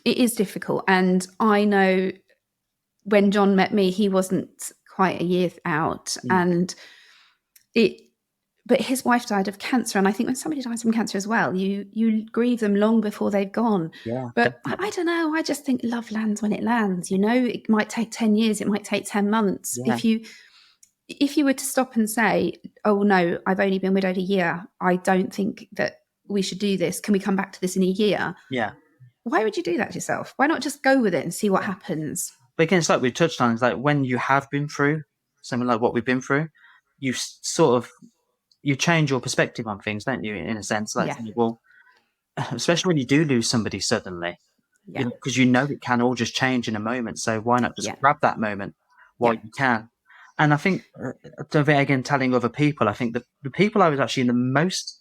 is difficult. And I know when John met me, he wasn't quite a year out, but his wife died of cancer. And I think when somebody dies from cancer as well, you grieve them long before they've gone. Yeah. But Definitely. I don't know. I just think love lands when it lands. It might take 10 years. It might take 10 months. Yeah. If you were to stop and say, oh no, I've only been widowed a year, I don't think that we should do this. Can we come back to this in a year? Yeah. Why would you do that to yourself? Why not just go with it and see what happens? But again, it's like we touched on, it's like when you have been through something like what we've been through, you change your perspective on things, don't you, in a sense? Like, well, especially when you do lose somebody suddenly, because it can all just change in a moment. So why not just grab that moment while you can? And I think, again, telling other people, I think the people I was actually the most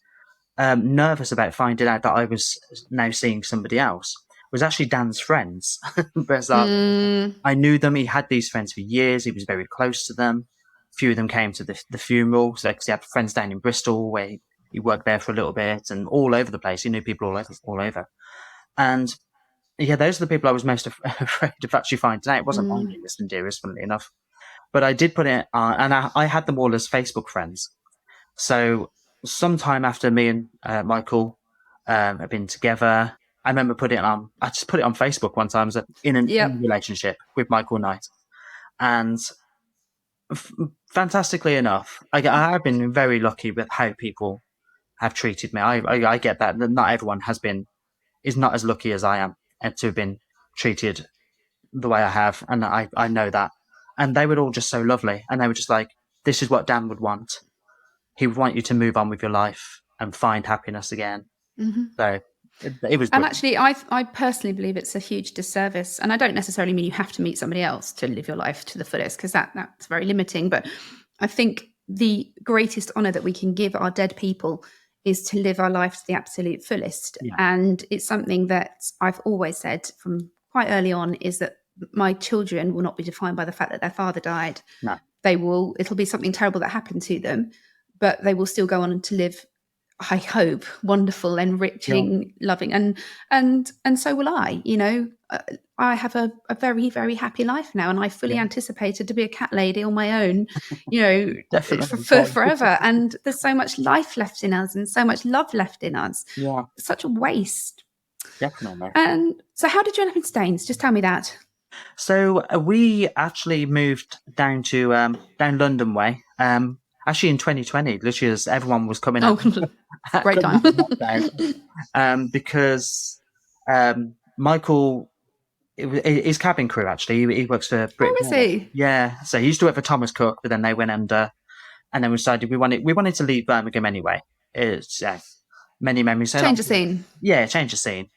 nervous about finding out that I was now seeing somebody else was actually Dan's friends. Because I knew them. He had these friends for years. He was very close to them. A few of them came to the funeral. So he had friends down in Bristol where he worked there for a little bit, and all over the place. He knew people all over. And yeah, those are the people I was most afraid of actually finding out. It wasn't my nearest and dearest, funnily enough. But I did put it on, and I had them all as Facebook friends. So sometime after me and Michael have been together, I remember I just put it on Facebook one time in a relationship with Michael Knight. And fantastically enough, I have been very lucky with how people have treated me. I get that not everyone is not as lucky as I am to have been treated the way I have. And I know that. And they were all just so lovely. And they were just like, this is what Dan would want. He would want you to move on with your life and find happiness again. So it was. And actually, I personally believe it's a huge disservice. And I don't necessarily mean you have to meet somebody else to live your life to the fullest, because that's very limiting. But I think the greatest honour that we can give our dead people is to live our life to the absolute fullest. Yeah. And it's something that I've always said from quite early on, is that my children will not be defined by the fact that their father died. No. It'll be something terrible that happened to them, but they will still go on to live, I hope, wonderful, enriching, loving, and so will I. I have a very, very happy life now, and I fully anticipated to be a cat lady on my own, for forever. And there's so much life left in us, and so much love left in us. Yeah, such a waste. Definitely. And so, how did you end up in Staines? Just tell me that. So we actually moved down London way. Actually, in 2020, literally as everyone was coming out. Great time. Because Michael, his cabin crew, actually, he works for Brit. Oh, is he? Yeah. So he used to work for Thomas Cook, but then they went under, and then we decided we wanted to leave Birmingham anyway. It's many memories. Change of scene. Yeah, change of scene.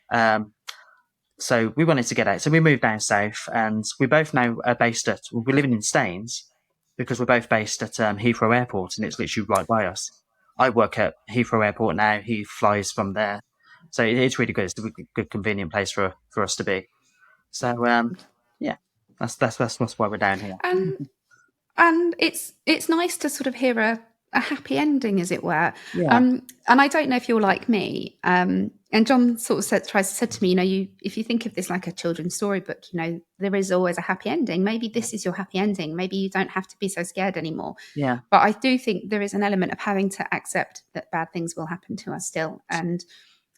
So we wanted to get out. So we moved down south, and we both now are we're living in Staines because we're both based at Heathrow Airport, and it's literally right by us. I work at Heathrow Airport now. He flies from there. So it's really good. It's a good, convenient place for us to be. So, yeah, that's why we're down here. And it's nice to sort of hear a happy ending, as it were. Yeah. And I don't know if you're like me. And John sort of said to me, if you think of this like a children's storybook, there is always a happy ending. Maybe this is your happy ending. Maybe you don't have to be so scared anymore. Yeah. But I do think there is an element of having to accept that bad things will happen to us still. And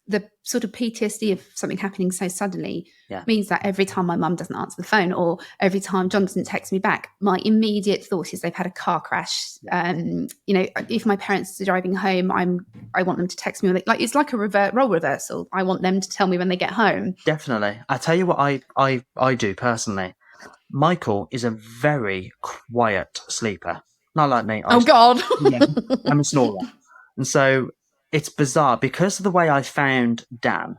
the sort of PTSD of something happening so suddenly means that every time my mum doesn't answer the phone, or every time John doesn't text me back, my immediate thought is they've had a car crash. If my parents are driving home, I want them to text me. It's like a role reversal. I want them to tell me when they get home. Definitely. I tell you what I do personally. Michael is a very quiet sleeper. Not like me. God. I'm a snorer. And so it's bizarre because of the way I found Dan.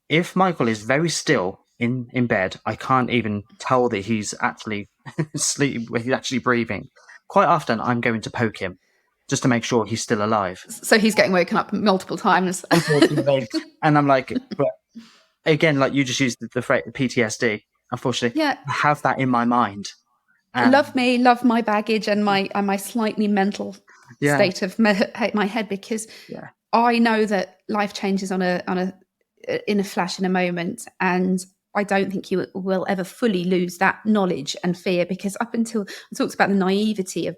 if Michael is very still in bed, I can't even tell that he's actually sleep. He's actually breathing. Quite often, I'm going to poke him just to make sure he's still alive. So he's getting woken up multiple times. Unfortunately, and I'm like, but again, like you just used the phrase PTSD. Unfortunately, Yeah. I have that in my mind. Love me, love my baggage and my slightly mental Yeah, state of my head, because yeah, I know that life changes in a flash, in a moment, and I don't think you will ever fully lose that knowledge and fear, because up until I talked about the naivety of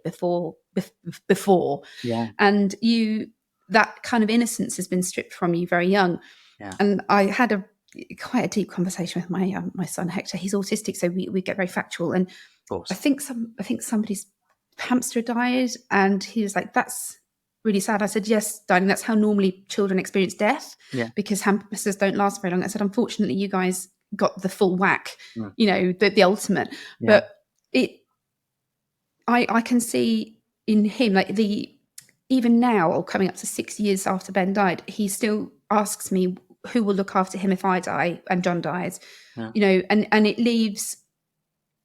before, yeah, and that kind of innocence has been stripped from you very young. yeah. Of And I had quite a deep conversation with my son Hector. He's autistic, so we get very factual. And I course. think somebody's hamster died, and he was like, "That's really sad." I said, "Yes, darling, that's how normally children experience death, Yeah, because hamsters don't last very long." I said, "Unfortunately, you guys got the full whack, mm, the ultimate." yeah, But I can see in him, like, even now, or coming up to 6 years after Ben died, he still asks me who will look after him if I die and John dies, yeah. and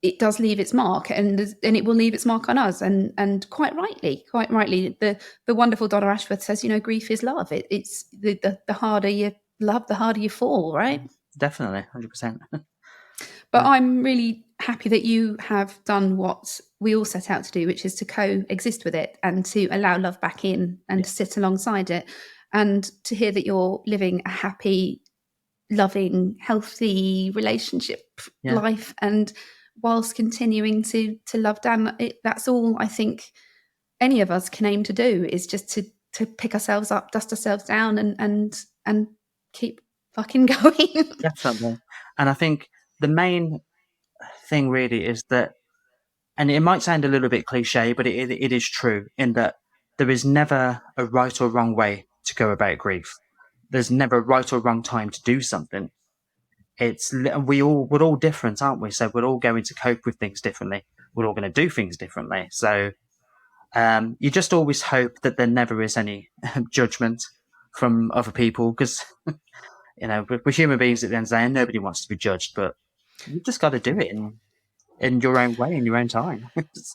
it does leave its mark, and it will leave its mark on us, and quite rightly, the wonderful Donna Ashworth says, grief is love. It's the harder you love, the harder you fall, right? Definitely, 100%. But I'm really happy that you have done what we all set out to do, which is to coexist with it and to allow love back in and Yeah, to sit alongside it, and to hear that you're living a happy, loving, healthy relationship yeah, life, and whilst continuing to love Dan. That's all I think any of us can aim to do, is just to pick ourselves up, dust ourselves down, and keep fucking going. definitely. And I think the main thing really is that, and it might sound a little bit cliche, but it is true in that there is never a right or wrong way to go about grief. There's never a right or wrong time to do something. We're all different, aren't we? So we're all going to cope with things differently. We're all going to do things differently. So you just always hope that there never is any judgment from other people, because we're human beings at the end of the day, and nobody wants to be judged. But you just got to do it in your own way, in your own time.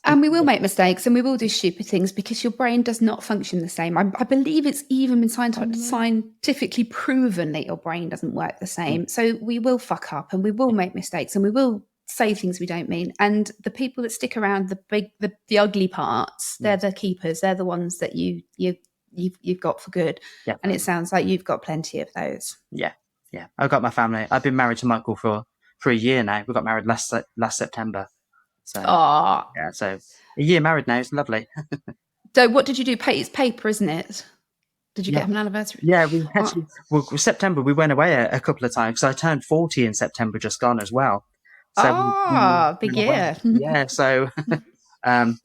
And we will make mistakes, and we will do stupid things, because your brain does not function the same. I believe it's even been scientifically proven that your brain doesn't work the same. So we will fuck up, and we will make mistakes, and we will say things we don't mean. And the people that stick around, the ugly parts, they're the keepers. They're the ones that you've got for good. Yeah, And it sounds like you've got plenty of those. yeah. I've got my family. I've been married to Michael for a year now. We got married last September. So Ah, yeah, so a year married now. It's lovely. so what did you do? It's paper, isn't it? Did you Yeah, get him an anniversary? yeah. We actually, September we went away a couple of times. So I turned 40 in September, just gone as well. So we Big went away. year. Yeah, so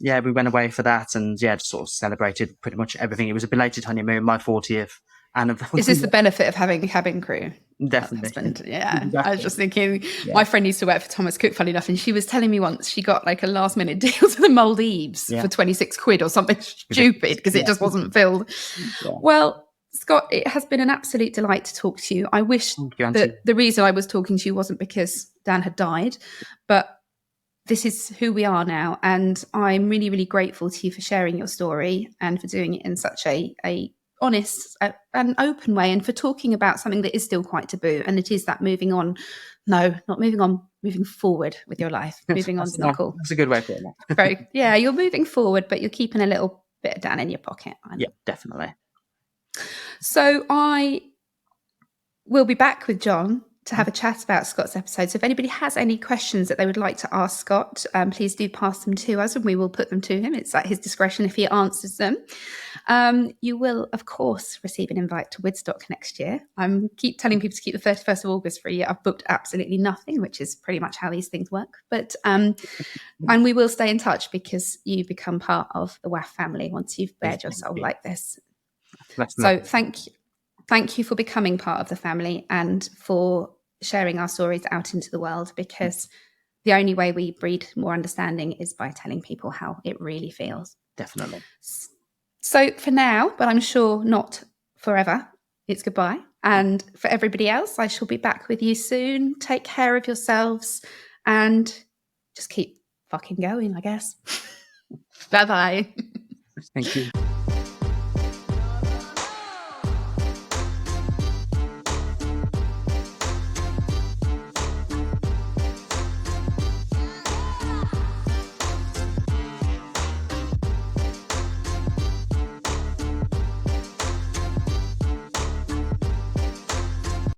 yeah, we went away for that, and yeah, just sort of celebrated pretty much everything. It was a belated honeymoon, my 40th anniversary. Is this the benefit of having a cabin crew? Definitely. Husband. Yeah. Exactly. I was just thinking, Yeah. my friend used to work for Thomas Cook, funny enough, and she was telling me once she got like a last minute deal to the Maldives Yeah. for 26 quid or something stupid, because it just wasn't filled. Yeah. Well, Scott, it has been an absolute delight to talk to you. I wish that the reason I was talking to you wasn't because Dan had died, but this is who we are now. And I'm really, really grateful to you for sharing your story and for doing it in such a honest and open way, and for talking about something that is still quite taboo. And it is that moving on. No, not moving on, moving forward with your life. Moving on is not cool. That's a good way of putting it. Very, yeah, you're moving forward, but you're keeping a little bit down in your pocket. Yeah, definitely. So I will be back with John to have a chat about Scott's episode. So if anybody has any questions that they would like to ask Scott, please do pass them to us, and we will put them to him. It's at his discretion if he answers them. You will, of course, receive an invite to Woodstock next year. I keep telling people to keep the 31st of August for a year. I've booked absolutely nothing, which is pretty much how these things work. But and we will stay in touch, because you become part of the WAF family once you've bared your soul like this. So thank you for becoming part of the family, and for sharing our stories out into the world, because the only way we breed more understanding is by telling people how it really feels. Definitely. So for now, but I'm sure not forever, it's goodbye. And for everybody else, I shall be back with you soon. Take care of yourselves and just keep fucking going, I guess. Bye-bye. Thank you.